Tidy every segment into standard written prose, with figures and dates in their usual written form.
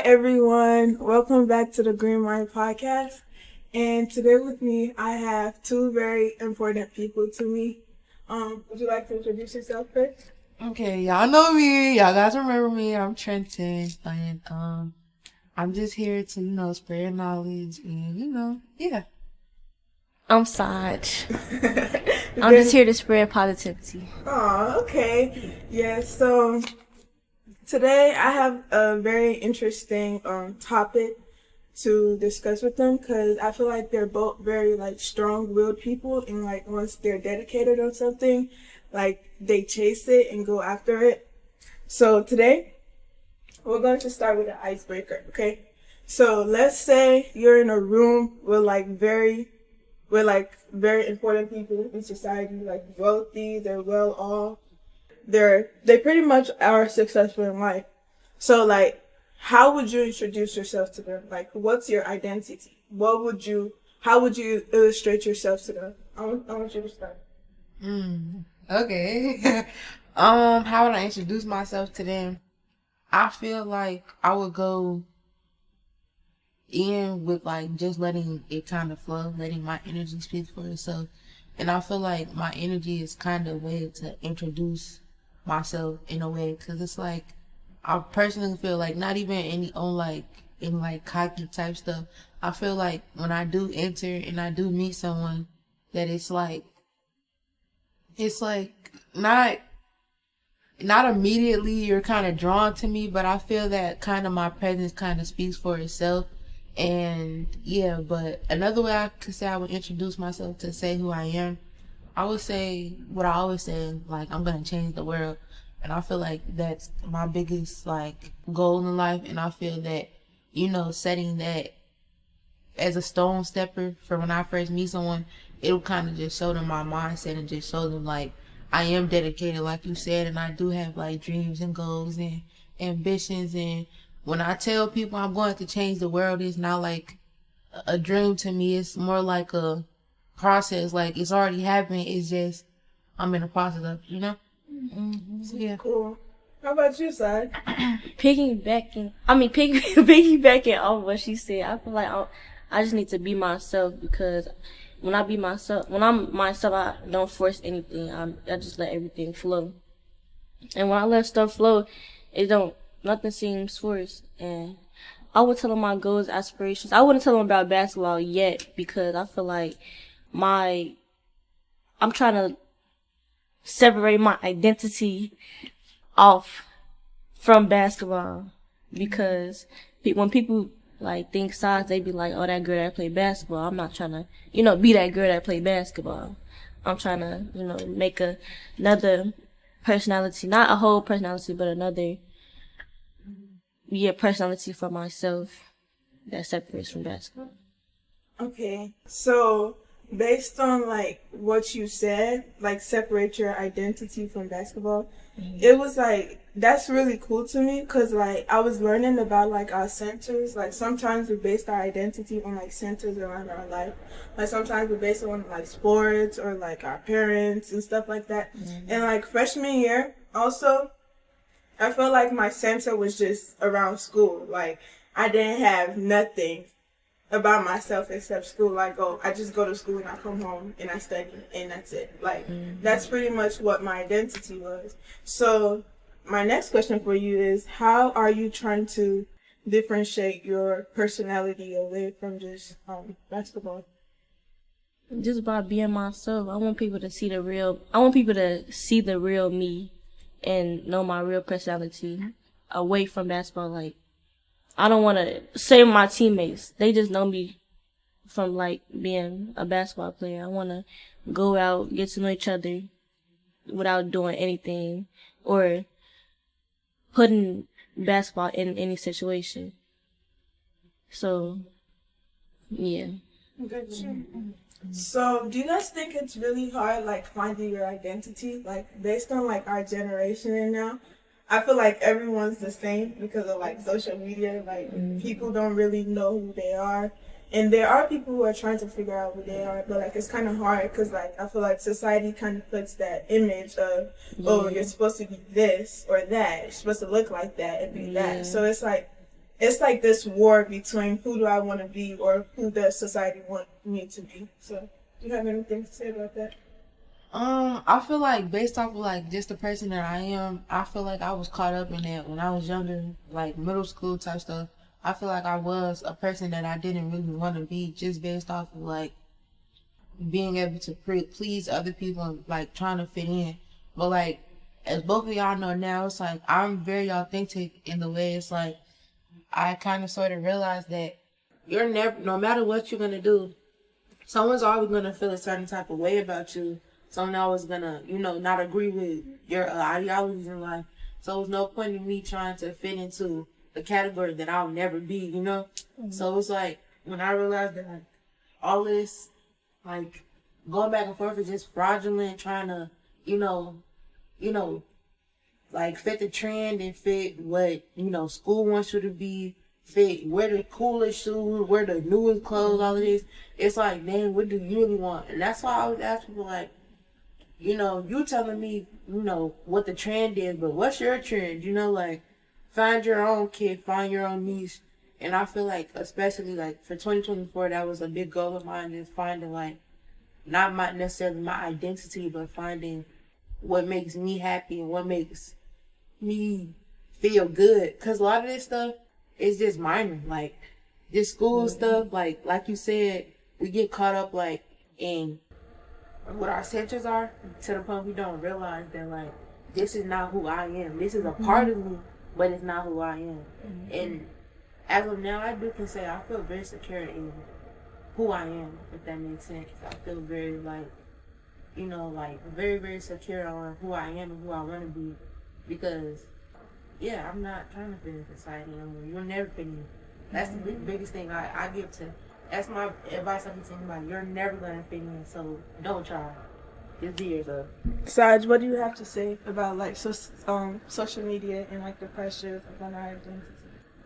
everyone. Welcome back to the Green Mind Podcast. And today with me, I have two very important people to me. Would you like to introduce yourself first? Okay, y'all know me. Y'all guys remember me. I'm Trenton. And I'm just here to, spread knowledge and, yeah. I'm Saj. I'm just here to spread positivity. Oh, okay. Yeah, so today I have a very interesting topic to discuss with them because I feel like they're both very strong-willed people, and once they're dedicated on something, they chase it and go after it. So today we're going to start with an icebreaker, okay? So let's say you're in a room with very important people in society, wealthy, they're well off. They pretty much are successful in life. So how would you introduce yourself to them? What's your identity? How would you illustrate yourself to them? I want you to start. Okay. How would I introduce myself to them? I feel like I would go in with just letting it kind of flow, letting my energy speak for itself. And I feel like my energy is kind of a way to introduce myself in a way, because it's I personally feel not even in cocky type stuff. I feel like when I do enter and I do meet someone, that it's not immediately you're kind of drawn to me, but I feel that kind of my presence kind of speaks for itself. And yeah, but another way I could say I would introduce myself to say who I am, I would say what I always say, I'm gonna change the world. And I feel like that's my biggest goal in life. And I feel that, setting that as a stone stepper for when I first meet someone, it'll kind of just show them my mindset and just show them I am dedicated, like you said, and I do have dreams and goals and ambitions. And when I tell people I'm going to change the world, it's not a dream to me. It's more like a process. It's already happening. It's just I'm in the process of, Mm-hmm. So, yeah. Cool. How about you, Sai? Piggybacking off what she said, I feel like I just need to be myself, because when I'm myself, I don't force anything. I just let everything flow. And when I let stuff flow, nothing seems forced. And I would tell them my goals, aspirations. I wouldn't tell them about basketball yet, because I feel like I'm trying to separate my identity off from basketball, because when people think size, they be like, oh, that girl that play basketball. I'm not trying to be that girl that play basketball. I'm trying to make another personality, not a whole personality, but another personality for myself that separates from basketball. Okay, so based on what you said, separate your identity from basketball, it was that's really cool to me, because I was learning about our centers. Sometimes we base our identity on centers around our life. Sometimes we base it on sports or our parents and stuff like that. And freshman year also, I felt like my center was just around school. I didn't have nothing about myself except school. I just go to school and I come home and I study and that's it. That's pretty much what my identity was. So my next question for you is, how are you trying to differentiate your personality away from just basketball? Just by being myself. I want people to see the real me and know my real personality away from basketball. I don't want to say my teammates. They just know me from being a basketball player. I want to go out, get to know each other without doing anything or putting basketball in any situation. So, yeah. Gotcha. So, do you guys think it's really hard, finding your identity? Based on, our generation and now, I feel like everyone's the same because of, social media. People don't really know who they are. And there are people who are trying to figure out who they are, but it's kind of hard because I feel like society kind of puts that image of, oh, you're supposed to be this or that. You're supposed to look like that and be that. So it's it's like this war between who do I want to be or who does society want me to be. So, do you have anything to say about that? I feel like based off of like just the person that I am, I feel like I was caught up in that when I was younger, like middle school type stuff. I feel like I was a person that I didn't really want to be just based off of like being able to please other people and like trying to fit in. But like, as both of y'all know now, it's like I'm very authentic in the way it's like I kind of sort of realized that you're never, no matter what you're gonna do, someone's always gonna feel a certain type of way about you. Someone always gonna, not agree with your ideologies in life. So there's no point in me trying to fit into the category that I'll never be, Mm-hmm. So it's like when I realized that like all this, like going back and forth is just fraudulent, trying to, like fit the trend and fit what, school wants you to be, fit wear the coolest shoes, wear the newest clothes, all of this. It's like, man, what do you really want? And that's why I always ask people like, you telling me, what the trend is, but what's your trend? Like find your own kid, find your own niche. And I feel like, especially like for 2024, that was a big goal of mine, is finding like, not necessarily my identity, but finding what makes me happy and what makes me feel good. Cause a lot of this stuff is just minor, like this school stuff, like you said, we get caught up like in what our centers are to the point we don't realize that like this is not who I am. This is a part of me, but it's not who I am. And as of now, I can say I feel very secure in who I am, if that makes sense. I feel very like, very, very secure on who I am and who I want to be. Because, yeah, I'm not trying to fit in society anymore. You'll never fit in. That's the biggest thing I give to. That's my advice I give to anybody. You're never going to fit in, so don't try. Just be yourself. Saj, what do you have to say about like social media and like the pressures on our identity?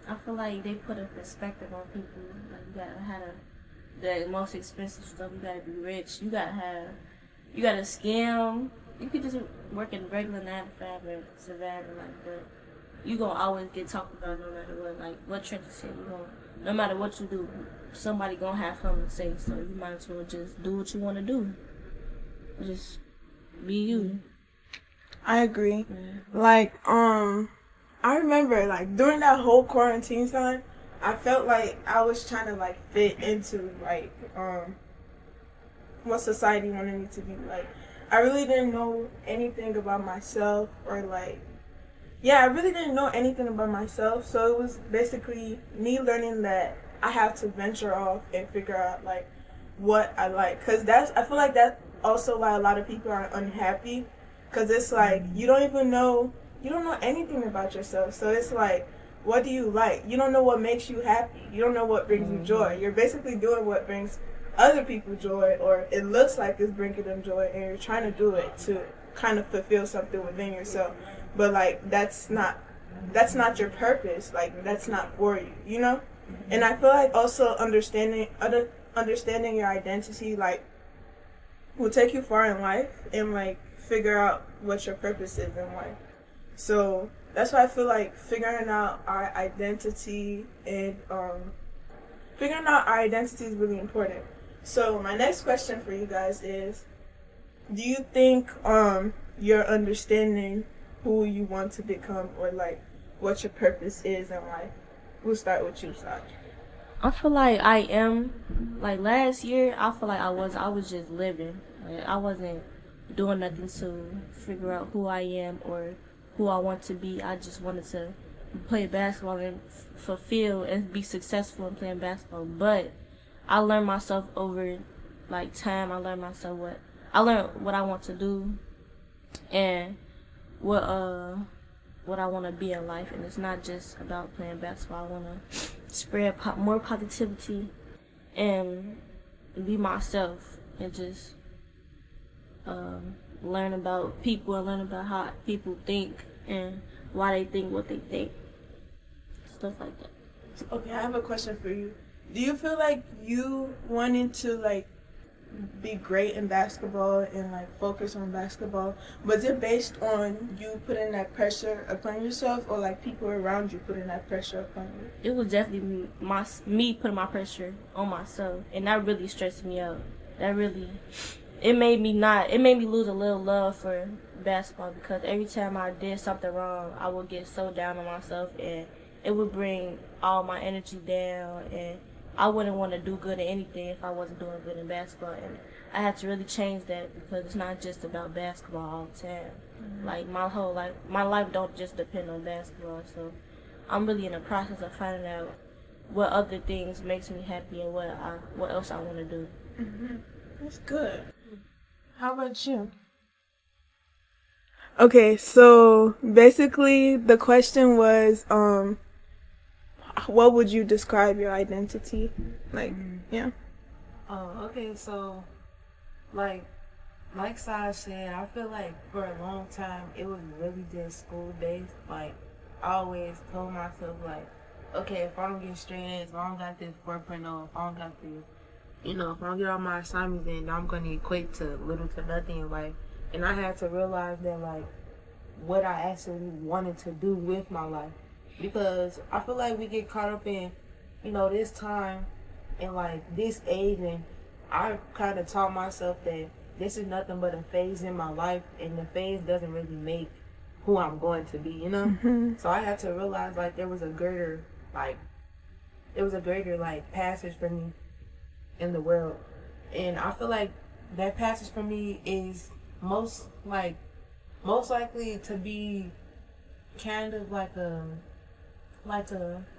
I feel like they put a perspective on people. Like you gotta have the most expensive stuff. You gotta be rich. You gotta scam. You could just work in regular 9 to 5 and survive, but you gonna always get talked about no matter what. Like what Trent said, no matter what you do, somebody gonna have something to say. So you might as well just do what you want to do. Just be you. I agree. Like I remember like during that whole quarantine time, I felt like I was trying to like fit into like what society wanted me to be. Like I really didn't know anything about myself, or like I really didn't know anything about myself. So it was basically me learning that I have to venture off and figure out like what I like, cause I feel like that's also why a lot of people are unhappy, cause it's like you don't know anything about yourself. So it's like, what do you like? You don't know what makes you happy. You don't know what brings you joy. You're basically doing what brings other people joy, or it looks like it's bringing them joy, and you're trying to do it to kind of fulfill something within yourself. But like that's not your purpose. Like that's not for you, And I feel like also understanding your identity like will take you far in life, and like figure out what your purpose is in life. So that's why I feel like figuring out our identity is really important. So my next question for you guys is, do you think you're understanding who you want to become, or like what your purpose is in life? We'll start with you, Saj. I feel like I am. Like last year, I feel like I was just living. Like I wasn't doing nothing to figure out who I am or who I want to be. I just wanted to play basketball and fulfill and be successful in playing basketball. But I learned myself over like time. I learned what I want to do and what I want to be in life. And it's not just about playing basketball. I want to spread more positivity and be myself, and just learn about people and learn about how people think and why they think what they think. Stuff like that. Okay, I have a question for you. Do you feel like you wanted to like be great in basketball and like focus on basketball, was it based on you putting that pressure upon yourself, or like people around you putting that pressure upon you? It was definitely me putting my pressure on myself, and that really stressed me out. That really, it made me lose a little love for basketball, because every time I did something wrong, I would get so down on myself, and it would bring all my energy down, and I wouldn't want to do good at anything if I wasn't doing good in basketball. And I had to really change that, because it's not just about basketball all the time. Like my whole life, my life don't just depend on basketball. So I'm really in the process of finding out what other things makes me happy and what else I want to do. That's good. How about you? Okay, so basically the question was, what would you describe your identity? Like, yeah. Oh, okay, so, like Saj said, I feel like for a long time, it was really just school-based. Like, I always told myself, like, okay, if I don't get straight A's, if I don't got this 4.0, if I don't got this, if I don't get all my assignments in, I'm going to equate to little to nothing in life. And I had to realize that, like, what I actually wanted to do with my life. Because I feel like we get caught up in, this time and, like, this age, and I kind of taught myself that this is nothing but a phase in my life, and the phase doesn't really make who I'm going to be, So I had to realize, like, there was a greater, passage for me in the world. And I feel like that passage for me is most likely to be kind of like a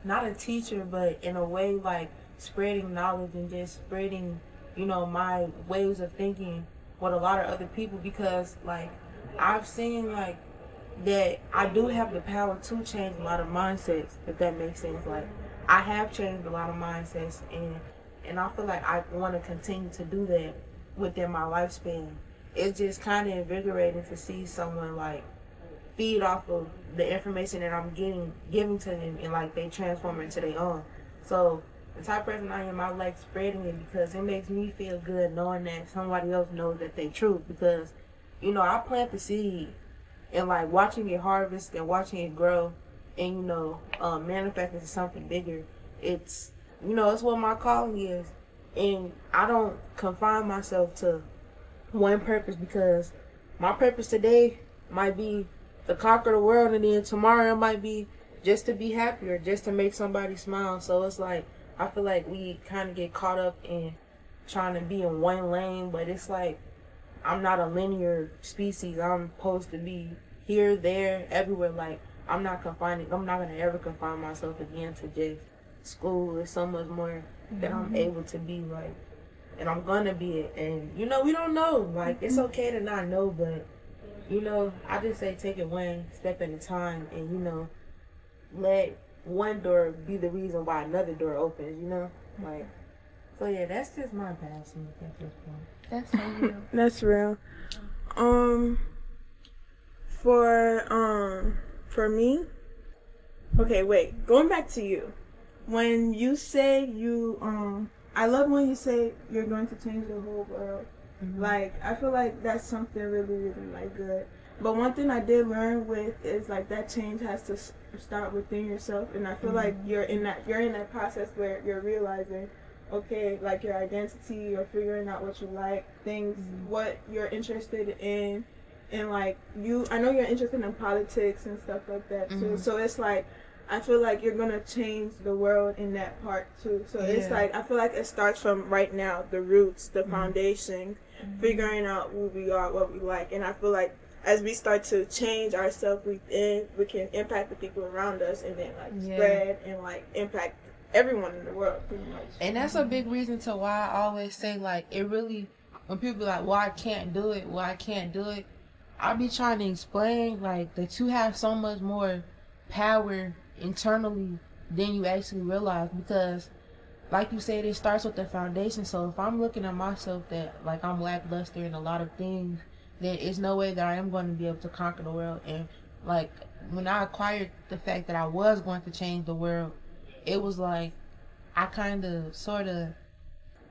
not a teacher, but in a way like spreading knowledge and just spreading, my ways of thinking with a lot of other people, because like I've seen like that I do have the power to change a lot of mindsets, if that makes sense. Like I have changed a lot of mindsets, and I feel like I want to continue to do that within my lifespan. It's just kind of invigorating to see someone like feed off of the information that I'm giving to them, and like they transform it into their own. So the type of person I am, I like spreading it, because it makes me feel good knowing that somebody else knows that they true. Because I plant the seed, and like watching it harvest and watching it grow, and manifest into something bigger. It's it's what my calling is, and I don't confine myself to one purpose, because my purpose today might be to conquer the world, and then tomorrow it might be just to be happier, just to make somebody smile. So it's like I feel like we kind of get caught up in trying to be in one lane, but it's like I'm not a linear species. I'm supposed to be here, there, everywhere. Like I'm not gonna ever confine myself again to just school. There's so much more that I'm able to be, like, and I'm gonna be it. And we don't know. Like it's okay to not know, but I just say take it one step at a time, and let one door be the reason why another door opens. Like, so yeah, that's just my passion at this point. That's so real. That's real. For me, okay, wait, going back to you. When you say I love when you say you're going to change the whole world. Like, I feel like that's something really, really, like, good. But one thing I did learn with is, like, that change has to start within yourself. And I feel like you're in that process where you're realizing, okay, like, your identity, you're figuring out what you like, things, what you're interested in. And, like, I know you're interested in politics and stuff like that, too. So it's, like, I feel like you're going to change the world in that part, too. So it's, like, I feel like it starts from right now, the roots, the foundation, figuring out who we are, what we like. And I feel like as we start to change ourselves within, we can impact the people around us, and then, like, spread and, like, impact everyone in the world, pretty much. And that's a big reason to why I always say, like, it really, when people be like, well, I can't do it, I be trying to explain, like, that you have so much more power internally than you actually realize, because like you said, it starts with the foundation. So if I'm looking at myself that like I'm lackluster in a lot of things, then it's no way that I am going to be able to conquer the world. And like when I acquired the fact that I was going to change the world, it was like I kind of sort of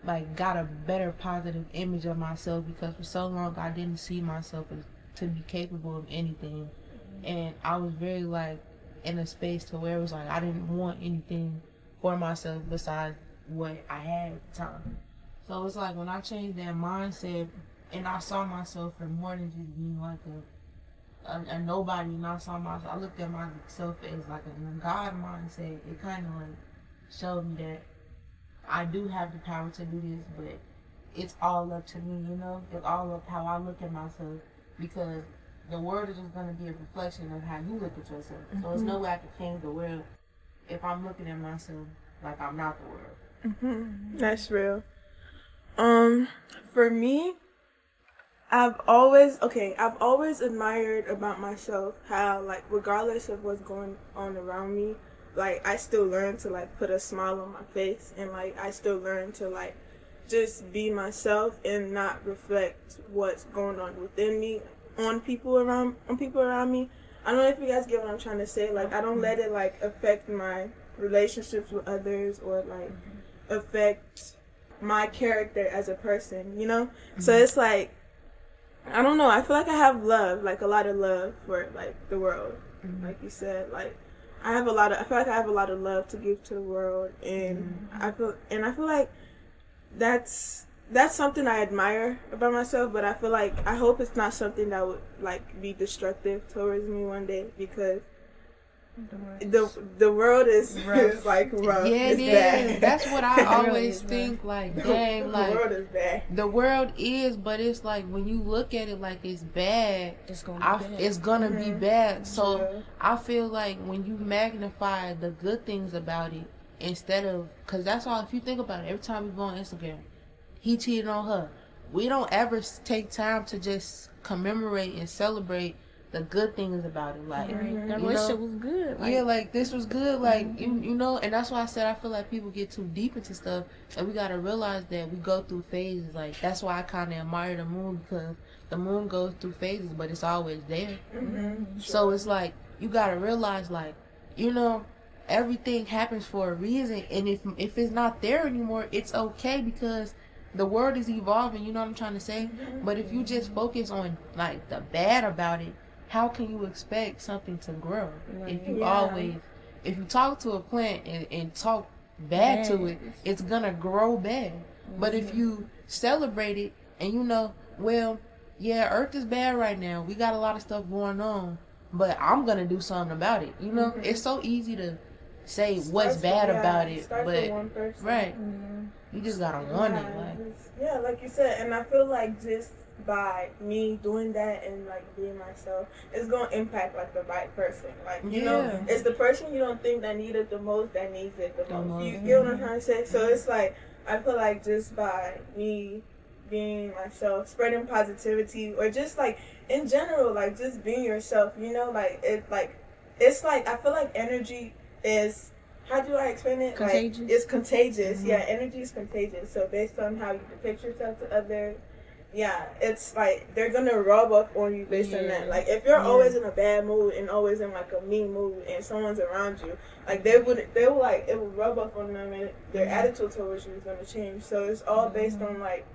like got a better positive image of myself, because for so long I didn't see myself as to be capable of anything, and I was very like in a space to where it was like I didn't want anything for myself besides what I had at the time. So it's like when I changed that mindset and I saw myself for more than just being like a nobody, and I looked at myself as like a God mindset. It kind of like showed me that I do have the power to do this, but it's all up to me, you know? It's all up how I look at myself, because the world is just going to be a reflection of how you look at yourself. So there's no way I can change the world if I'm looking at myself like I'm not the world. That's real. For me, I've always admired about myself how, like, regardless of what's going on around me, like, I still learn to, like, put a smile on my face, and, like, I still learn to, like, just be myself and not reflect what's going on within me on people around me. I don't know if you guys get what I'm trying to say. Like, I don't let it, like, affect my relationships with others, or, like, affect my character as a person, you know? So it's like, I don't know, I feel like I have love, like a lot of love for, like, the world. Like you said, like, I feel like I have a lot of love to give to the world, and I feel like that's something I admire about myself, but I feel like, I hope it's not something that would, like, be destructive towards me one day, because the world is like rough. Yeah, it's it bad. is. That's what I always think. Like, dang, like the world is bad. The world is, but it's like when you look at it like it's bad, it's gonna be bad. So I feel like when you magnify the good things about it, instead of, because that's all. If you think about it, every time we go on Instagram, he cheated on her. We don't ever take time to just commemorate and celebrate the good things about it. Like, that relationship was good. Like, yeah, like, this was good. Like, you know, and that's why I said I feel like people get too deep into stuff, and we gotta realize that we go through phases. Like, that's why I kind of admire the moon, because the moon goes through phases, but it's always there. So it's like, you gotta realize, like, you know, everything happens for a reason, and if it's not there anymore, it's okay, because the world is evolving, you know what I'm trying to say? But if you just focus on, like, the bad about it, how can you expect something to grow? If you talk to a plant and talk bad to it, it's gonna grow bad. But if you celebrate it and you know, well, yeah, Earth is bad right now, we got a lot of stuff going on, but I'm gonna do something about it. You know, it's so easy to say what's bad about it, but right, you just gotta want it. Like, like you said, and I feel like just by me doing that and, like, being myself, it's gonna impact, like, the right person. Like, you know, it's the person you don't think that need it the most that needs it the most. You get what I'm trying to say? So it's like, I feel like just by me being myself, spreading positivity, or just, like, in general, like, just being yourself, you know, like, it's like, I feel like energy is, how do I explain it? Contagious. Like, it's contagious. Yeah, energy is contagious. So based on how you depict yourself to others, yeah, it's like they're gonna rub up on you based on that. Like, if you're always in a bad mood and always in, like, a mean mood, and someone's around you, like, they will like, it will rub up on them, and their attitude towards you is gonna change. So it's all based on, like,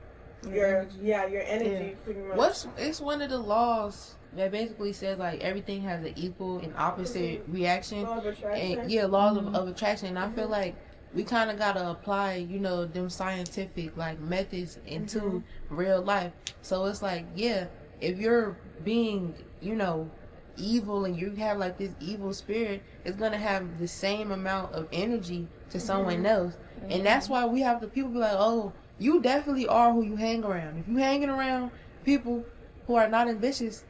your energy, pretty much. It's one of the laws that basically says, like, everything has an equal and opposite reaction. Law of attraction. And laws of attraction. And I feel like we kind of gotta apply, you know, them scientific, like, methods into real life. So it's like, yeah, if you're being, you know, evil, and you have, like, this evil spirit, it's gonna have the same amount of energy to someone else. And that's why we have the people be like, oh, you definitely are who you hang around. If you hanging around people who are not ambitious,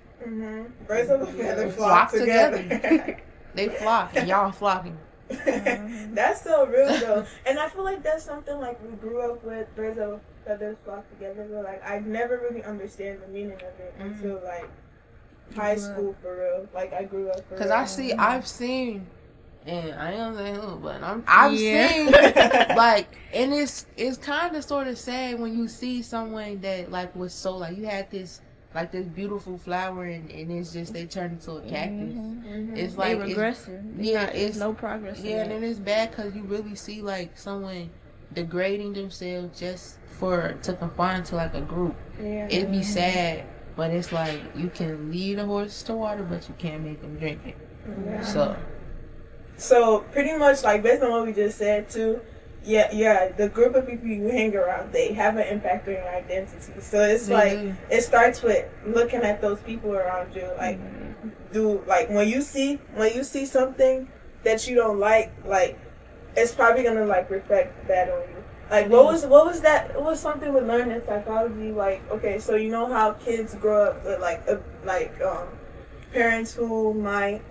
birds of a feather flock together. They flock, and y'all flocking. That's so real though, and I feel like that's something, like, we grew up with, birds of a feather flock together, but, like, I never really understand the meaning of it until, like, high school, for real. Like, I grew up for real. Because I've seen, and I don't say who, but I've seen, like, and it's kind of sort of sad when you see someone that, like, was so, like, you had this, like, this beautiful flower, and it's just, they turned into a cactus. It's like, regressive. It's no progress. Yeah, and then it's bad because you really see, like, someone degrading themselves just to conform to like a group. Yeah. It'd be sad, but it's like you can lead a horse to water, but you can't make them drink it. Yeah. So pretty much like based on what we just said too, yeah, the group of people you hang around, they have an impact on your identity. So it's like it starts with looking at those people around you. Like, when you see something that you don't like it's probably gonna like reflect that on you. Like what was that? It was something we learned in psychology. Like, okay, so you know how kids grow up with parents who might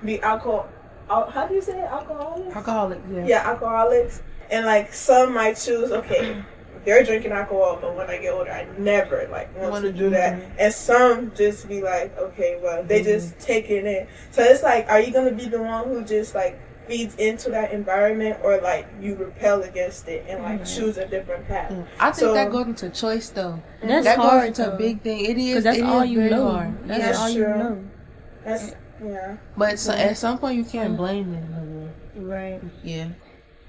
be alcohol. How do you say it? Alcoholics? alcoholic, yeah. Yeah, alcoholics. And like some might choose, okay, they're drinking alcohol, but when I get older, I never want to do that. And some just be like, okay, well, they just take it in. So it's like, are you gonna be the one who just like feeds into that environment, or like you repel against it and like choose a different path? I think that goes into choice though. That's that hard, goes into a big thing. It is, because that's all you know. Hard. That's all you know. That's yeah. But so at some point you can't blame them. Right. Yeah.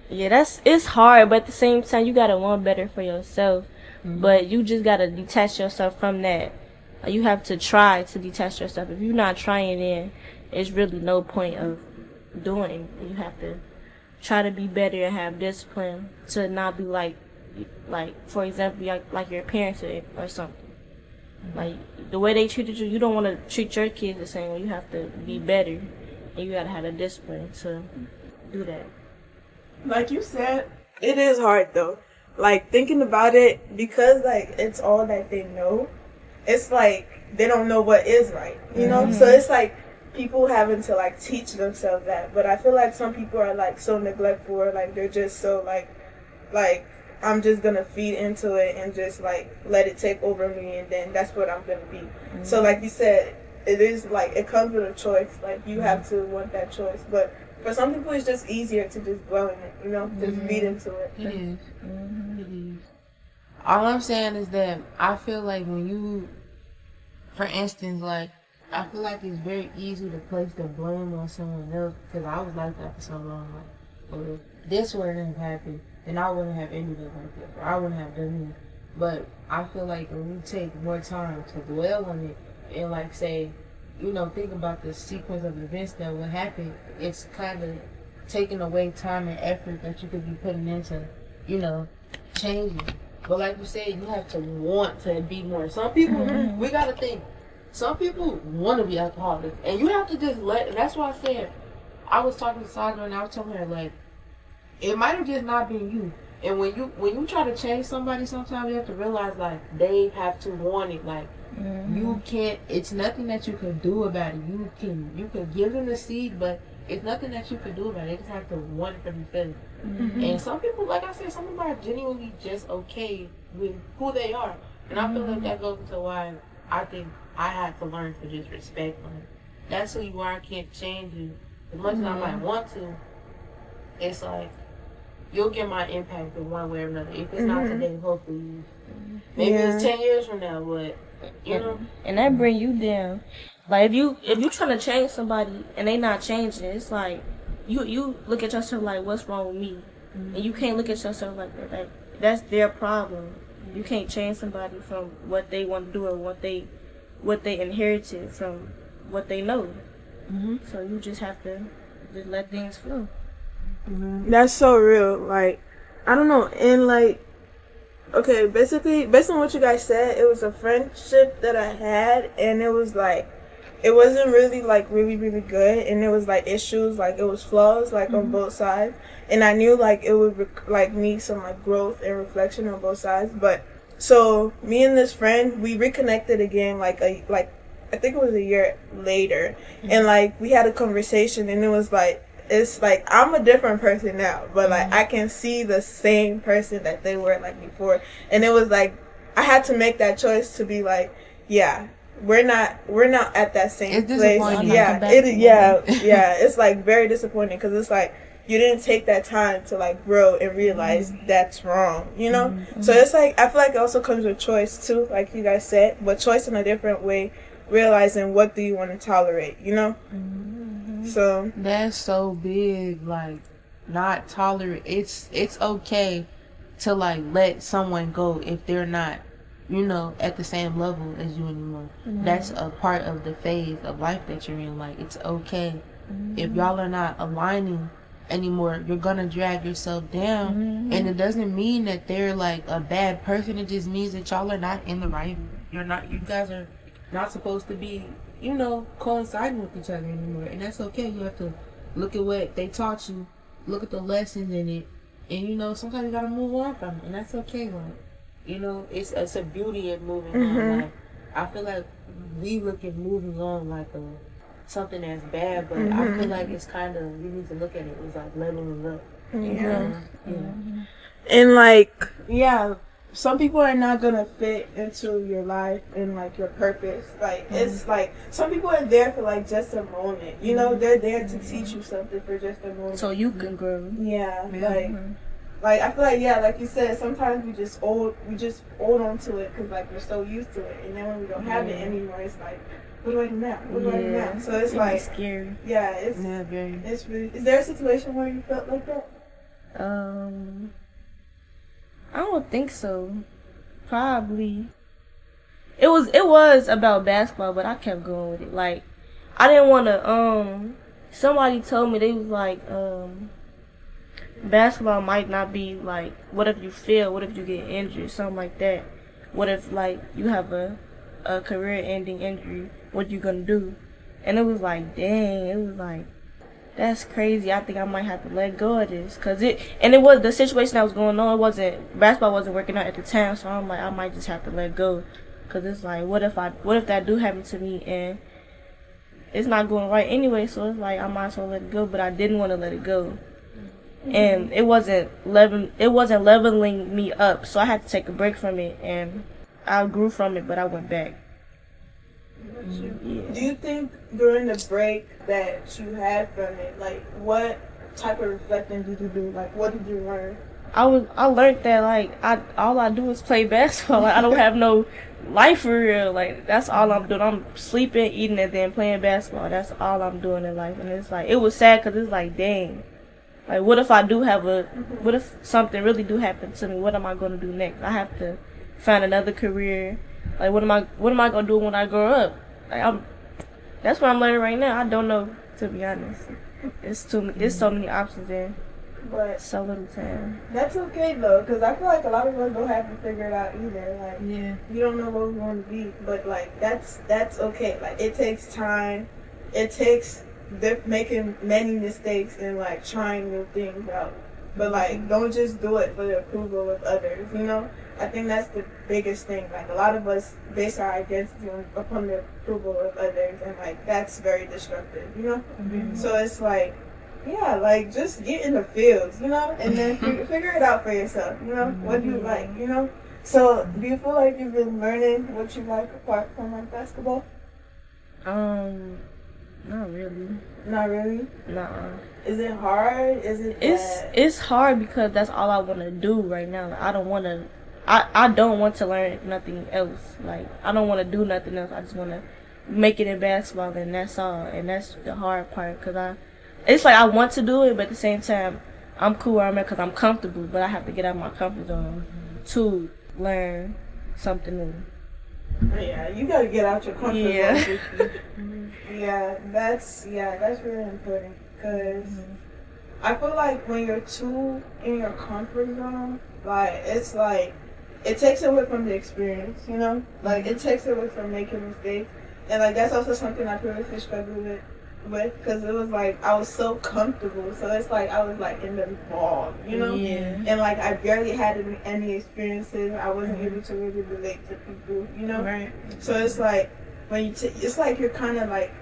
Yeah, it's hard, but at the same time you gotta want better for yourself. But you just gotta detach yourself from that. You have to try to detach yourself. If you're not trying, then it's really no point of doing. You have to try to be better and have discipline to not be like for example, like your parents or something. Like the way they treated you, you don't want to treat your kids the same way. You have to be better, and you gotta have the discipline to do that. Like you said, it is hard though. Like thinking about it, because like it's all that they know. It's like they don't know what is right, you know. So it's like people having to like teach themselves that. But I feel like some people are like so neglectful, or like they're just so like I'm just gonna feed into it and just like let it take over me, and then that's what I'm gonna be. So like you said, it is like it comes with a choice. Like you have to want that choice. But for some people, it's just easier to just dwell in it, you know, just feed into it. It is. It is. All I'm saying is that I feel like when you, for instance, like I feel like it's very easy to place the blame on someone else, because I was like that for so long. Like, well, if this wouldn't have happened, then I wouldn't have ended up like this, or I wouldn't have done this. But I feel like when you take more time to dwell on it and like say, you know, think about the sequence of events that will happen, it's kind of taking away time and effort that you could be putting into, you know, changing. But like you said, you have to want to be more. Some people, we gotta think, some people want to be alcoholics, and you have to just that's why I said, I was talking to Sandra and I was telling her, like, it might have just not been you. And when you try to change somebody, sometimes you have to realize, like, they have to want it. Like, you can't, it's nothing that you can do about it. You can give them the seed, but it's nothing that you can do about it. They just have to want it from themselves. And some people, like I said, some people are genuinely just okay with who they are. And I feel like that goes into why I think I had to learn to just respect them. That's who you are. I can't change you. As much as I might want to, it's like, you'll get my impact in one way or another. If it's not today, hopefully maybe it's 10 years from now, but you know. And that bring you down. Like if you trying to change somebody and they not changing, it's like you look at yourself like, what's wrong with me? And you can't look at yourself like that. Like that's their problem. You can't change somebody from what they want to do or what they inherited from what they know. So you just have to just let things flow. That's so real. Like, I don't know. And like, okay, basically, based on what you guys said, it was a friendship that I had, and it was like, it wasn't really like really good, and it was like issues, like it was flaws, like on both sides, and I knew like it would like need some like growth and reflection on both sides. But so me and this friend, we reconnected again, like I think it was a year later, and like we had a conversation, and it was like, it's like I'm a different person now, but like I can see the same person that they were like before, and it was like I had to make that choice to be like, yeah, we're not at that same place. It's like very disappointing, because it's like you didn't take that time to like grow and realize that's wrong, you know. So it's like I feel like it also comes with choice too, like you guys said, but choice in a different way, realizing what do you want to tolerate, you know. So that's so big. Like not tolerate. It's okay to like let someone go if they're not, at the same level as you anymore. That's a part of the phase of life that you're in. Like, it's okay if y'all are not aligning anymore. You're gonna drag yourself down, and it doesn't mean that they're like a bad person. It just means that y'all are not in the right. You guys are not supposed to be, coinciding with each other anymore, and that's okay. You have to look at what they taught you, look at the lessons in it, and sometimes you gotta move on from it, and that's okay. Like, it's a beauty in moving on. Like, I feel like we look at moving on like something that's bad, but I feel like it's kind of, you need to look at it as like leveling up. Yeah. And like, some people are not gonna fit into your life and like your purpose. Like, it's like some people are there for like just a moment. They're there to teach you something for just a moment. So you can grow. Yeah. Like I feel like like you said, sometimes we just hold on to it because like we're so used to it, and then when we don't have it anymore, it's like, what do I do now? What do I do now? So it's like scary. Yeah, it's really. Is there a situation where you felt like that? I don't think so. Probably. It was about basketball, but I kept going with it. Like, I didn't want to. Somebody told me, they was like, basketball might not be like, what if you fail? What if you get injured? Something like that. What if like you have a career-ending injury? What you gonna do? And it was like, dang. It was like, that's crazy. I think I might have to let go of this, it was the situation that was going on. Basketball wasn't working out at the time, so I'm like, I might just have to let go, cause it's like, what if that do happen to me and it's not going right anyway? So it's like, I might as well let it go, but I didn't want to let it go, and it wasn't leveling me up, so I had to take a break from it, and I grew from it, but I went back. Do you think during the break that you had from it, like, what type of reflecting did you do? Like, what did you learn? I learned that like all I do is play basketball. Like, I don't have no life for real. Like, that's all I'm doing. I'm sleeping, eating, and then playing basketball. That's all I'm doing in life. And it's like, it was sad because it's like, dang. Like, what if what if something really do happen to me? What am I gonna do next? I have to find another career. Like, what am I gonna do when I grow up? Like, that's what I'm learning right now. I don't know, to be honest. It's so many options there, but so little time. That's okay though, because I feel like a lot of us don't have to figure it out either. Like, we don't know what we want to be, but like that's okay. Like, it takes time. It takes making many mistakes and like trying new things out. But like, don't just do it for the approval of others. I think that's the biggest thing. Like, a lot of us base our identity upon the approval of others, and like that's very destructive. So it's like, like, just get in the fields, and then figure it out for yourself. What do you like? So do you feel like you've been learning what you like apart from like basketball? Not really. Not really? Nuh-uh. Is it hard? It's hard because that's all I want to do right now. Like, I don't want to learn nothing else. Like, I don't want to do nothing else. I just want to make it in basketball, and that's all. And that's the hard part, because it's like I want to do it, but at the same time, I'm cool where I'm at because I'm comfortable, but I have to get out of my comfort zone to learn something new. Yeah, you gotta get out your comfort zone. That's really important, because I feel like when you're too in your comfort zone, like, it's like, it takes away from the experience, like, it takes away from making mistakes, and like that's also something I previously struggled with, because it was like I was so comfortable, so it's like I was like in the ball, and like I barely had any experiences. I wasn't able to really relate to people, Right. So it's like when it's like you're kind of like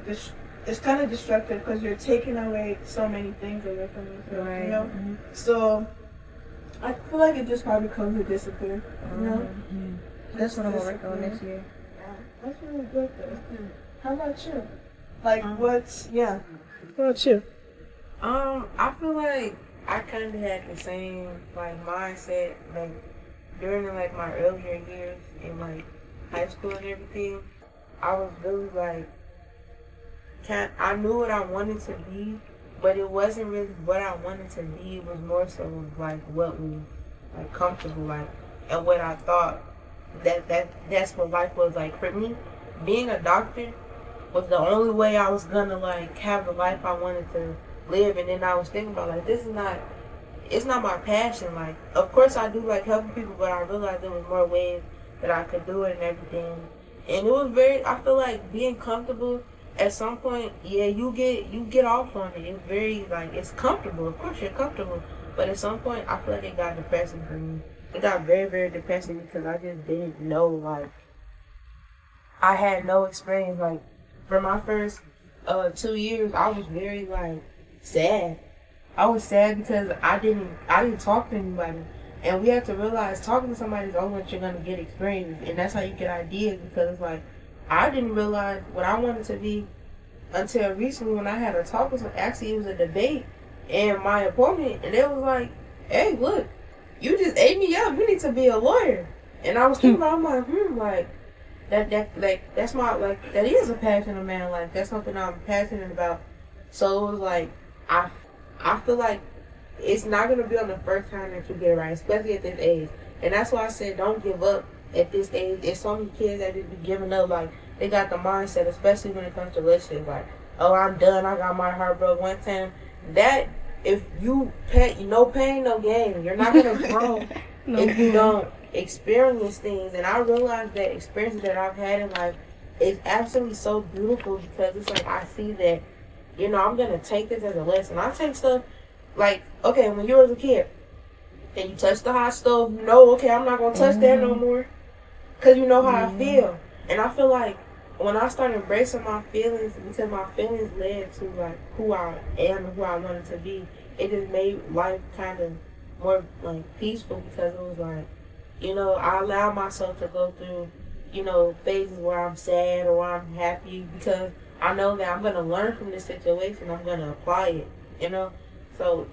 it's kind of destructive because you're taking away so many things away from yourself, Right. So I feel like it just probably comes with discipline, That's what I'm gonna work on next year. Yeah, that's really good though. How about you? Like, What about you? I feel like I kind of had the same like mindset like during like my earlier years in like high school and everything. I was really like, I knew what I wanted to be, but it wasn't really what I wanted to be. It was more so of, like, what was, like, comfortable, like, and what I thought that's what life was like for me. Being a doctor was the only way I was gonna, like, have the life I wanted to live. And then I was thinking about, like, it's not my passion. Like, of course I do like helping people, but I realized there was more ways that I could do it and everything. And it was I feel like being comfortable at some point, yeah, you get off on it. It's very, like, it's comfortable. Of course you're comfortable. But at some point, I feel like it got depressing for me. It got very, very depressing because I just didn't know, like, I had no experience. Like, for my first 2 years, I was very, like, sad. I was sad because I didn't talk to anybody. And we have to realize talking to somebody is only what you're going to get experience. And that's how you get ideas, because it's like, I didn't realize what I wanted to be until recently when I had a talk with someone. Actually, it was a debate in my appointment, and they was like, hey, look, you just ate me up. You need to be a lawyer. And I was thinking about, I'm like, that's my, like, that is a passion of mine. Like, that's something I'm passionate about. So it was like, I feel like it's not going to be on the first time that you get it right, especially at this age. And that's why I said don't give up at this age. There's so many kids that just be giving up. Like, they got the mindset, especially when it comes to relationships, like, oh, I'm done. I got my heart broke one time. That, if you no pain, no gain. You're not going to grow if you don't experience things. And I realized that experiences that I've had in life is absolutely so beautiful, because it's like I see that, you know, I'm going to take this as a lesson. I take stuff like, okay, when you was a kid and you touch the hot stove, you know, okay, I'm not going to touch that no more, because you know how I feel. And I feel like when I started embracing my feelings, because my feelings led to, like, who I am and who I wanted to be, it just made life kind of more, like, peaceful, because it was like, you know, I allow myself to go through, you know, phases where I'm sad or where I'm happy, because I know that I'm going to learn from this situation. I'm going to apply it, you know. So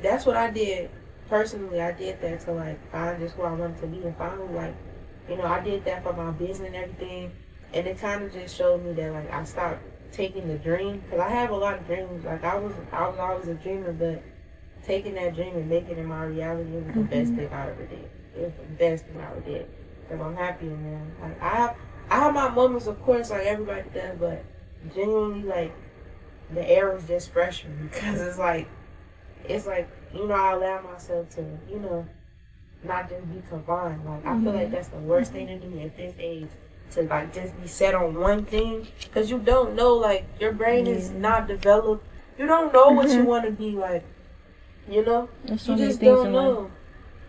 that's what I did personally. I did that to, like, find just who I wanted to be, and finally, like, you know, I did that for my business and everything. And it kind of just showed me that, like, I stopped taking the dream, because I have a lot of dreams. Like, I was always a dreamer, but taking that dream and making it my reality was the best thing I ever did. It was the best thing I ever did, because I'm happy now. Like, I have my moments, of course, like everybody does, but genuinely, like, the air was just fresher, because it's like, you know, I allow myself to, you know, not just be confined. Like, I feel like that's the worst thing to do at this age, to, like, just be set on one thing, because you don't know, like, your brain is not developed. You don't know what you want to be, like, you know? You just don't know.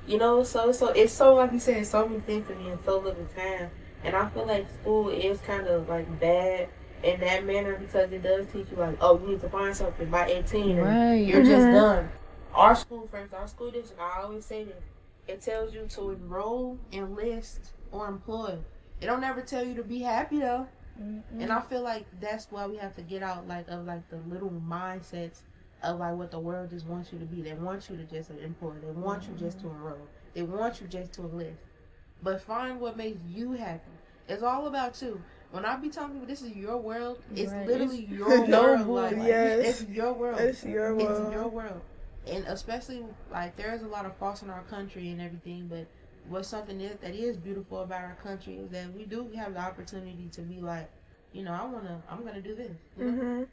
You know, so it's so, like you said, so many things to be in so little time. And I feel like school is kind of, like, bad in that manner, because it does teach you, like, oh, you need to find something by 18 and you're just done. Our school district, I always say this, it tells you to enroll, enlist, or employ. It don't ever tell you to be happy, though. And I feel like that's why we have to get out, like, of, like, the little mindsets of, like, what the world just wants you to be. They want you to just employ. They want you just to enroll. They want you just to enlist. But find what makes you happy. It's all about you. When I be telling people this is your world, it's literally your world. Like, yes. It's your world. It's your world. It's your world. And especially, like, there's a lot of faults in our country and everything, but what's something that is beautiful about our country is that we do have the opportunity to be like, you know, I'm gonna do this. You know?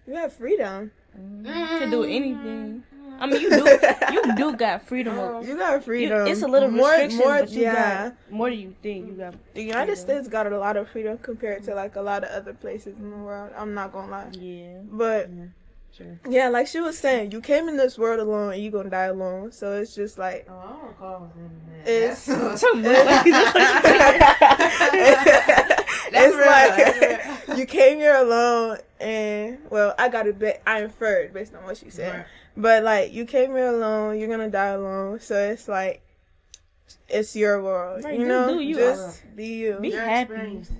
You have freedom to do anything. I mean, you do got freedom. You got freedom. It's a little restriction, but you got more than you think. You got the United States got a lot of freedom compared to, like, a lot of other places in the world. I'm not gonna lie. Yeah. But yeah, like she was saying, you came in this world alone and you gonna die alone. So it's just like, I don't call it's like you came here alone, and well, I inferred based on what she said. Right. But, like, you came here alone, you're gonna die alone. So it's like, it's your world, right, you know. Just be you. Be happy. Just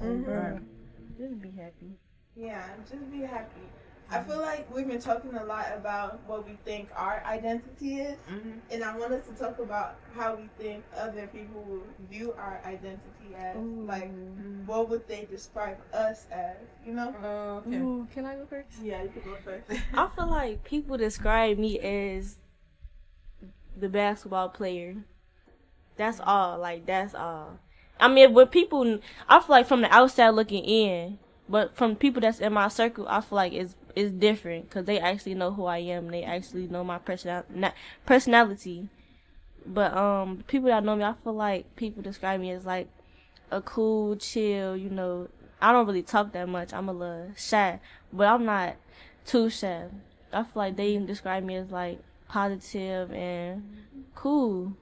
be happy. Yeah, just be happy. I feel like we've been talking a lot about what we think our identity is, and I want us to talk about how we think other people will view our identity as. Ooh. Like, what would they describe us as? You know? Okay. Ooh, can I go first? Yeah, you can go first. I feel like people describe me as the basketball player. That's all. Like, that's all. I mean, when people, I feel like from the outside looking in, but from people that's in my circle, I feel like it's different because they actually know who I am. They actually know my personality. But people that know me, I feel like people describe me as like a cool, chill. You know, I don't really talk that much. I'm a little shy, but I'm not too shy. I feel like they describe me as like positive and cool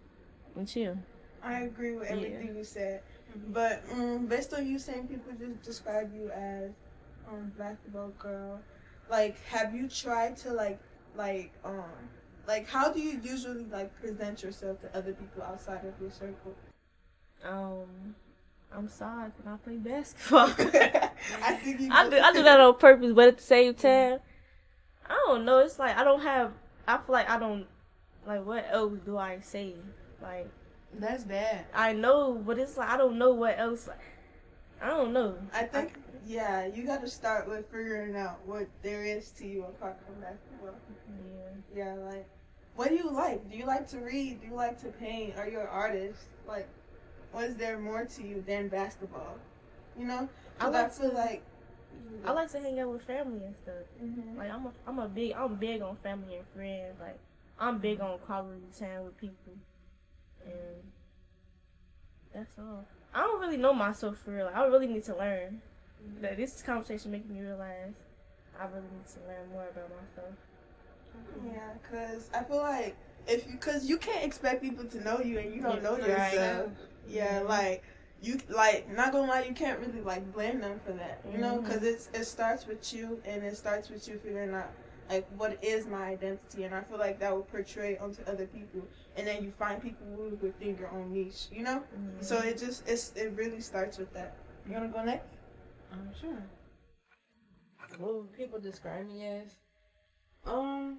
and chill. I agree with everything you said. But based on you saying people just describe you as basketball girl, like, have you tried to like how do you usually like present yourself to other people outside of your circle? I'm sorry when I play basketball. I think you I do that on purpose, but at the same time, I don't know. It's like I feel like I don't, like, what else do I say? Like, That's bad. I know, but it's like I don't know what else. I don't know. I think you got to start with figuring out what there is to you apart from basketball. Yeah, like, what do you like? Do you like to read? Do you like to paint? Are you an artist? Like, what is there more to you than basketball? You know? I feel like I like to hang out with family and stuff. Like I'm big on family and friends. Like I'm big on quality time with people, and that's all. I don't really know myself for real. I really need to learn. Like, this conversation making me realize I really need to learn more about myself. Yeah, cause I feel like cause you can't expect people to know you and you don't know yourself. Yeah, like you not gonna lie, you can't really like blame them for that, you know, cause it starts with you and it starts with you figuring out like what is my identity, and I feel like that will portray onto other people, and then you find people who within your own niche, you know. So it really starts with that. You wanna go next? Sure. What would people describe me as? I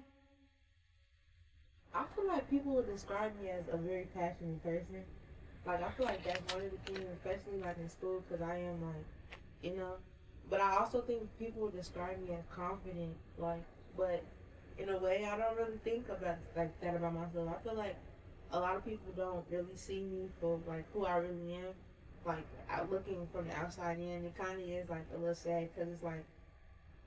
feel like people would describe me as a very passionate person. Like, I feel like that's one of the things, especially like in school, because I am like, you know. But I also think people would describe me as confident, like, but in a way, I don't really think about like that about myself. I feel like a lot of people don't really see me for like who I really am. Like, looking from the outside in, it kind of is like a little sad because it's like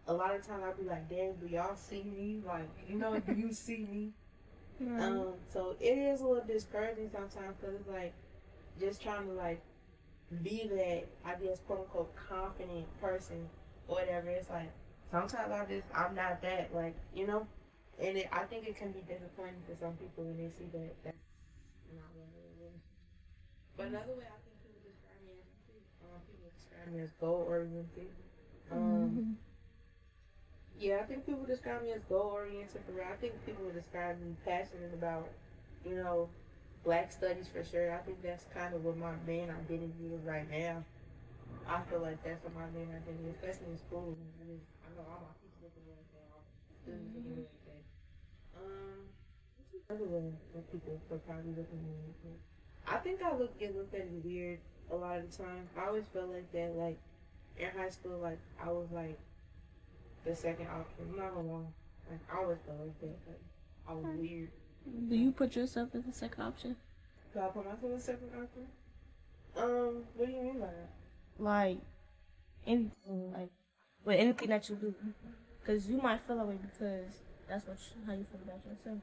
a lot of times I'll be like, damn, do y'all see me? Like, you know, do you see me? So it is a little discouraging sometimes because it's like just trying to like be that, I guess, quote unquote confident person or whatever. It's like sometimes I'm not that, like, you know, and I think it can be disappointing for some people when they see that that's not what it is. But another way I think people describe me as goal oriented. Yeah, I think people describe me as goal-oriented for real. I think people would describe me passionate about, you know, black studies for sure. I think that's kind of what my main identity is right now. I feel like that's what my main identity is, especially in school. I know all my teachers look at me like that, all my students look at me like that. What's another way that people would probably look at me like that? I think I get looked at as weird a lot of the time. I always felt like that, like, in high school, like, I was like the second option. I'm not gonna lie. Like, I always felt like that. Like, I was weird. Do you put yourself as the second option? Do I put myself as second option? What do you mean by that? Like, anything, like, with anything that you do. Because you might feel that way because that's how you feel about yourself.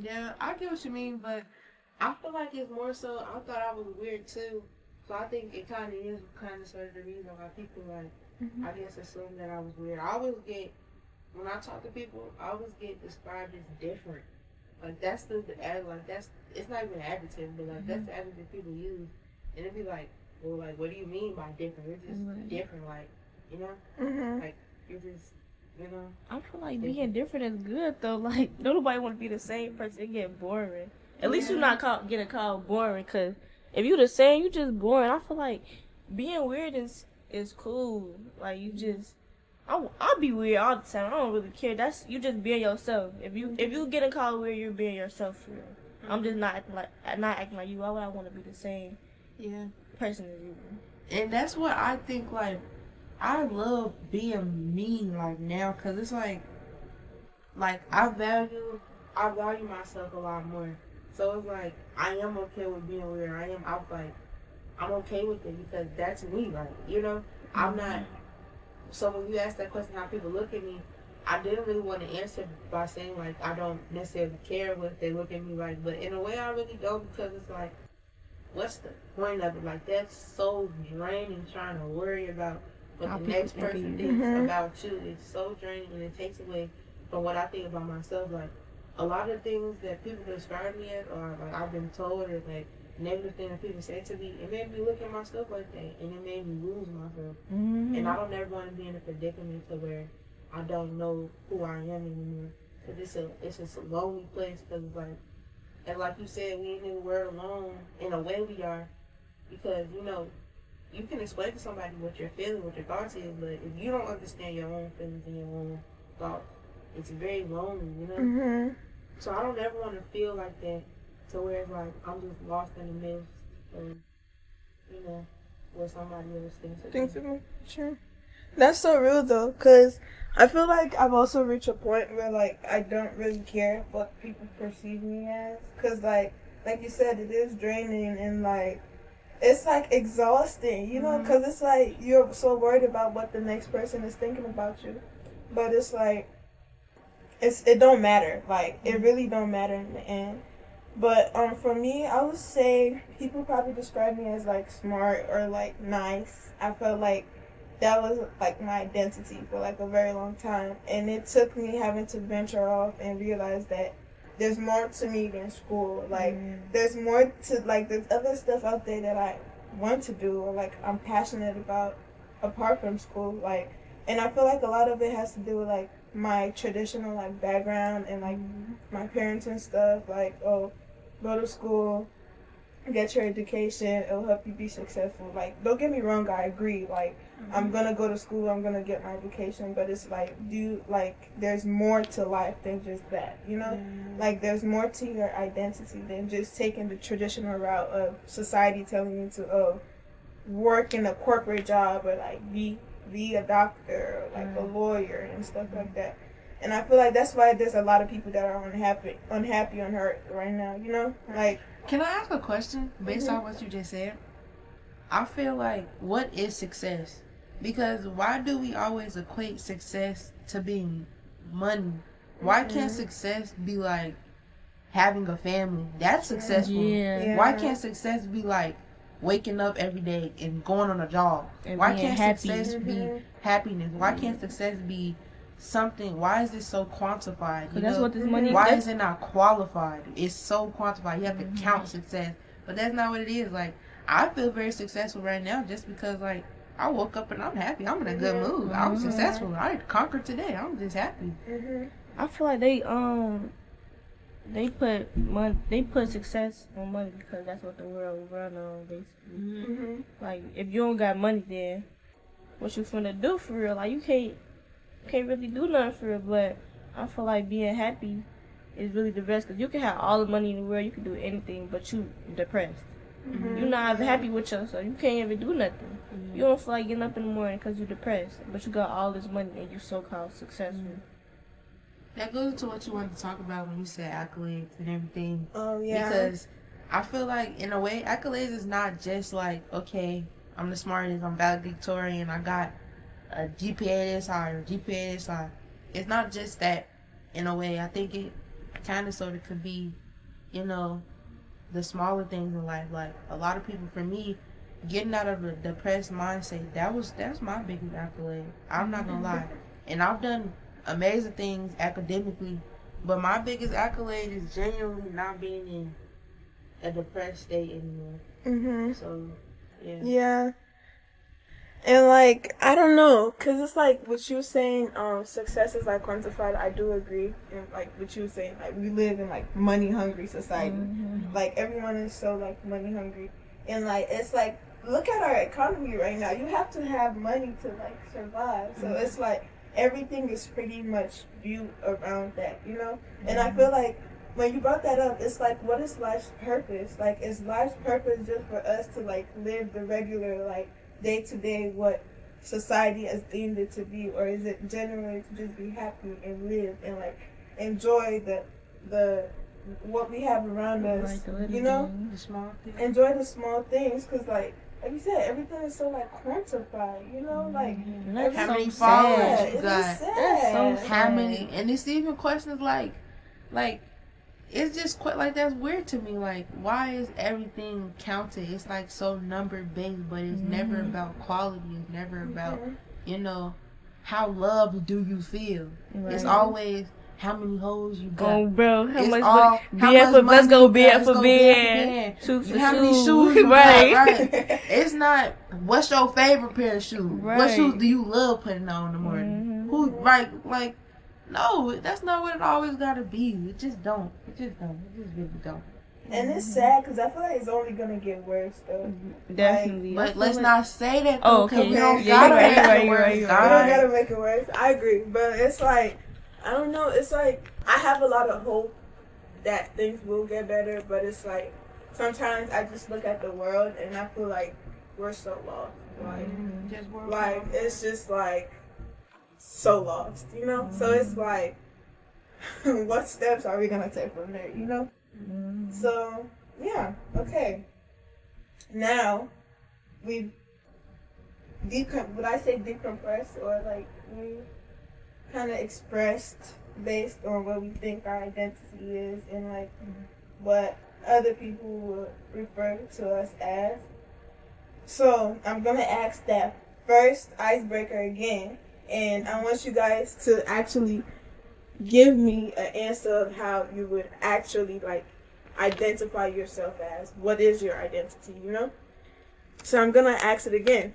Yeah, I get what you mean, but I feel like it's more so, I thought I was weird too. So I think it kind of is sort of the reason why people, like, I guess assume that I was weird. I always get, when I talk to people, I always get described as different. Like, that's it's not even an adjective, but like, that's the adjective people use. And it'd be like, well, like, what do you mean by different? You're just different, like, you know? Like, you're just, you know? I feel like being different is good, though. Like, nobody want to be the same person. It get boring. At least you're not getting called boring, because if you the same, you just boring. I feel like being weird is cool. Like, you just, I'll be weird all the time. I don't really care. That's you just being yourself. If you getting called weird, you're being yourself for real. I'm just not acting like you. Why would I want to be the same person as you? And that's what I think, like, I love being me, like, now, because it's like I value myself a lot more. So it's like, I am okay with being weird. I'm okay with it because that's me, like, you know? I'm not, so when you ask that question, how people look at me, I didn't really want to answer by saying, like, I don't necessarily care what they look at me like, but in a way I really don't, because it's like, what's the point of it? Like, that's so draining trying to worry about what the next person thinks about you. It's so draining, and it takes away from what I think about myself. Like, a lot of things that people describe me as, or like I've been told, or like negative things that people say to me, it made me look at myself like that, and it made me lose myself. And I don't ever want to be in a predicament to where I don't know who I am anymore. Cause it's just a lonely place. Cause it's like, and like you said, we ain't in the world alone. In a way, we are, because you know, you can explain to somebody what you're feeling, what your thoughts is, but if you don't understand your own feelings and your own thoughts, it's very lonely, you know. So I don't ever want to feel like that, to where it's like I'm just lost in the mist, or you know, where somebody else thinks of me. Sure. That's so real though, cause I feel like I've also reached a point where like I don't really care what people perceive me as, cause like you said, it is draining and like it's like exhausting, you know, cause it's like you're so worried about what the next person is thinking about you, but it's like it don't matter, like it really don't matter in the end. But for me, I would say people probably describe me as like smart or like nice. I felt like that was like my identity for like a very long time, and it took me having to venture off and realize that there's more to me than school. Like there's more to, like, there's other stuff out there that I want to do, or like I'm passionate about apart from school. Like, and I feel like a lot of it has to do with like my traditional like background and like my parents and stuff. Like, oh, go to school, get your education, it'll help you be successful. Like, don't get me wrong, I agree. Like, I'm gonna go to school, I'm gonna get my education, but it's like, there's more to life than just that, you know? Like, there's more to your identity than just taking the traditional route of society telling you to, work in a corporate job, or like be a doctor, or like a lawyer and stuff like that. And I feel like that's why there's a lot of people that are unhappy on Earth right now, you know? Like, can I ask a question based on what you just said? I feel like, what is success? Because why do we always equate success to being money? Why can't success be like having a family? That's successful. Why can't success be like waking up every day and going on a job? And why being can't happy. success be happiness? Why can't success be something? Why is this so quantified? Because that's what this money. Why is it not qualified? It's so quantified. You have to count success, but that's not what it is. Like, I feel very successful right now just because, like, I woke up and I'm happy. I'm in a good mood. I'm successful. I conquered today. I'm just happy. I feel like they put success on money because that's what the world run on, basically. Like, if you don't got money, then what you finna do for real? Like, you can't really do nothing for real. But I feel like being happy is really the best, because you can have all the money in the world, you can do anything, but you depressed. You're not happy with yourself. You can't even do nothing. You don't feel like getting up in the morning because you're depressed, but you got all this money and you so-called successful. That goes into what you wanted to talk about when you said accolades and everything. oh yeah. Because I feel like, in a way, accolades is not just like, okay, I'm the smartest, I'm valedictorian, I got a GPA this high or GPA this high. It's not just that. In a way, I think it kind of sort of could be, you know, the smaller things in life. Like, a lot of people, for me, getting out of a depressed mindset, that's my biggest accolade. I'm not gonna lie. And I've done amazing things academically, but my biggest accolade is genuinely not being in a depressed state anymore. So, yeah. Yeah. And like, I don't know, cause it's like what you were saying, success is like quantified. I do agree, and like what you were saying, like we live in like money hungry society. Like everyone is so like money hungry, and like it's like, look at our economy right now. You have to have money to like survive. So it's like, everything is pretty much viewed around that, you know? And I feel like when you brought that up, it's like, what is life's purpose? Like, is life's purpose just for us to, like, live the regular, like, day-to-day what society has deemed it to be? Or is it generally to just be happy and live and, like, enjoy the what we have around us, you know? The small things. Enjoy the small things, because, like you said, everything is so, like, quantified, you know? Like, That's How many so followers sad. you it got? is sad. That's so How many? And it's even questions like, it's just quite like that's weird to me. Like, why is everything counted? It's like so number based, but it's never about quality. It's never about, you know, how loved do you feel. It's always how many hoes you got. Oh, bro, how It's much all- money? how Bed much for, let's money go you got. bed Let's for go bed. bed. Shoes for How many shoes. shoes you Right. got? Right. It's not what's your favorite pair of shoes. What Right. shoes do you love putting on in the morning? Who right? Like, no, that's not what it always gotta be. It just don't. It just really don't. And it's sad, because I feel like it's only going to get worse, though. Definitely. I But feel let's like- not say that Oh, though, okay. because we don't Yeah, gotta you're right, make you're it right, worse. you're right, We you're don't God. gotta make it worse. I agree, but it's like, I don't know. It's like I have a lot of hope that things will get better, but it's like sometimes I just look at the world and I feel like we're so lost. Like it's just like so lost, you know. So it's like, what steps are we gonna take from there, you know? So yeah, okay. Now we've would I say decompressed, or like we kind of expressed based on what we think our identity is and like what other people will refer to us as. So I'm gonna ask that first icebreaker again, and I want you guys to actually give me an answer of how you would actually like identify yourself as. What is your identity, you know? So I'm gonna ask it again.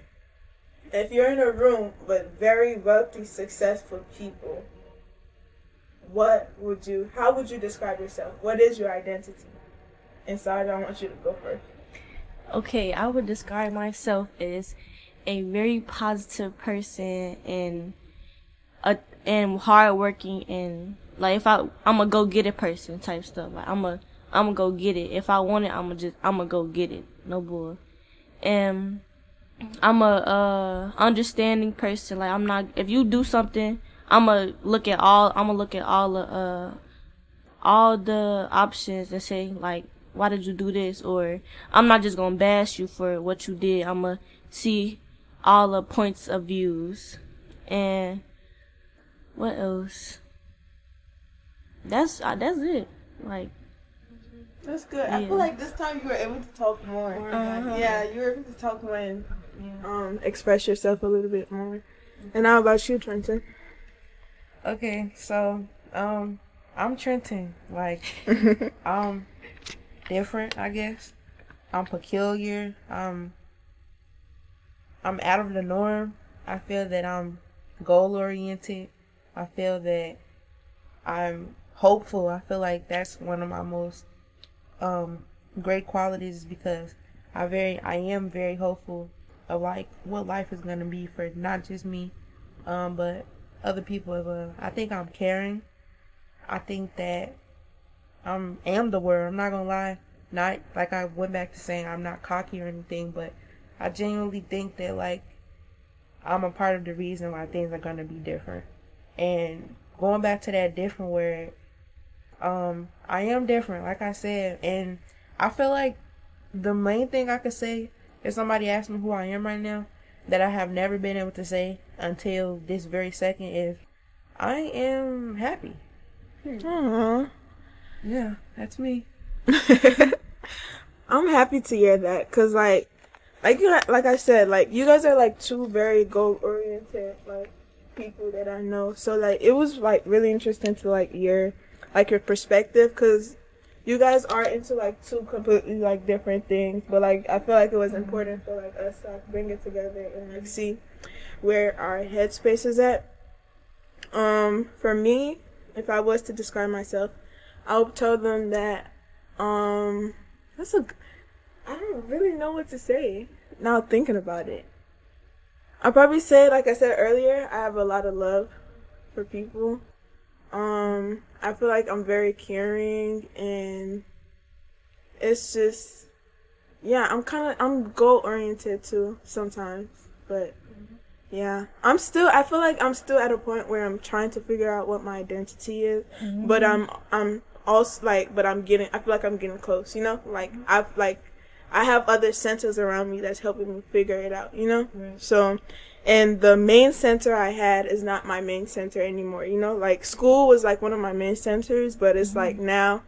If you're in a room with very wealthy, successful people, how would you describe yourself? What is your identity? And Sarah, I want you to go first. Okay, I would describe myself as a very positive person and hardworking, and like if I'm a go get it person type stuff. Like I'm a go get it. If I want it, I'm a go get it. No bull. And I'm a understanding person. Like I'm not, if you do something, I'm gonna look at all the options and say like, why did you do this? Or I'm not just gonna bash you for what you did. I'm gonna see all the points of views. And what else? That's it. Like, That's good. I Yeah. feel like this time you were able to talk more. Yeah, you were able to talk more and express yourself a little bit more. And how about you, Trenton? Okay, so I'm Trenton. Like I'm different, I guess. I'm peculiar. I'm out of the norm. I feel that I'm goal oriented. I feel that I'm hopeful. I feel like that's one of my most great qualities, because I am very hopeful of like what life is gonna be for not just me, but other people as well. I think I'm caring. I think that I am the word. I'm not gonna lie. Not like I went back to saying I'm not cocky or anything, but I genuinely think that like I'm a part of the reason why things are gonna be different. And going back to that different word, I am different, like I said, and I feel like the main thing I could say if somebody asks me who I am right now, that I have never been able to say until this very second, is I am happy. Aww. Yeah, that's me. I'm happy to hear that, cause like I said, like you guys are like two very goal oriented like people that I know. So like it was like really interesting to like your perspective, cause you guys are into like two completely like different things. But like I feel like it was important for like us to like, bring it together and like see where our headspace is at. For me, if I was to describe myself, I would tell them that I don't really know what to say now thinking about it. I'll probably say, like I said earlier, I have a lot of love for people. I feel like I'm very caring, and it's just, yeah, I'm goal oriented too sometimes, but yeah, I feel like I'm still at a point where I'm trying to figure out what my identity is, but I'm also like, but I feel like I'm getting close, you know, like I have other centers around me that's helping me figure it out, you know? Right. So, and the main center I had is not my main center anymore, you know? Like, school was, like, one of my main centers, but it's, like, now,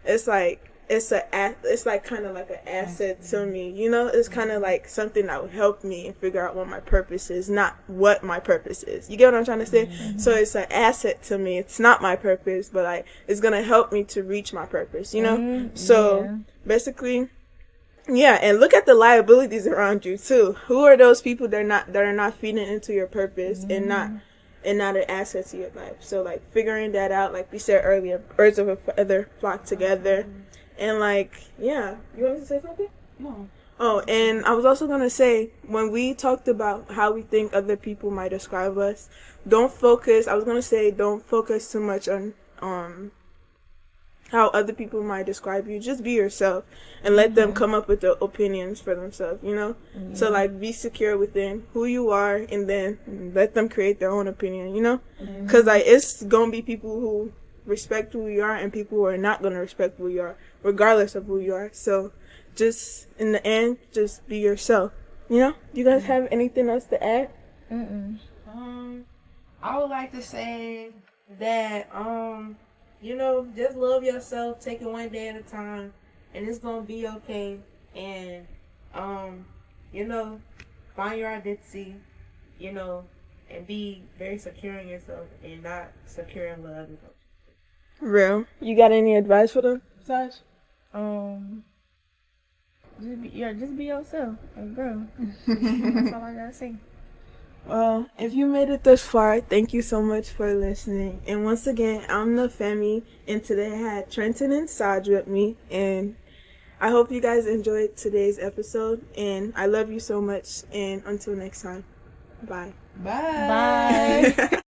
it's, like, it's like, kind of like an asset to me, you know? It's kind of, like, something that would help me figure out what my purpose is, not what my purpose is. You get what I'm trying to say? So, it's an asset to me. It's not my purpose, but, like, it's gonna help me to reach my purpose, you know? So, basically... yeah, and look at the liabilities around you too. Who are those people that are not feeding into your purpose and not an asset to your life? So like figuring that out, like we said earlier, birds of a feather flock together, and like yeah, you wanted to say something? No. Oh, and I was also gonna say when we talked about how we think other people might describe us, don't focus too much on how other people might describe you. Just be yourself and let them come up with the opinions for themselves, you know? So like be secure within who you are and then let them create their own opinion, you know? Because like it's gonna be people who respect who you are and people who are not gonna respect who you are regardless of who you are. So just in the end, just be yourself, you know? You guys have anything else to add? I would like to say that you know, just love yourself, take it one day at a time, and it's gonna be okay. And you know, find your identity, you know, and be very secure in yourself and not secure in love. Real. You got any advice for them, Saj? Just be yourself, like, bro. That's all I gotta say. Well, if you made it this far, thank you so much for listening. And once again, I'm Nafemi, and today I had Trenton and Saj with me. And I hope you guys enjoyed today's episode. And I love you so much. And until next time, bye. Bye. Bye.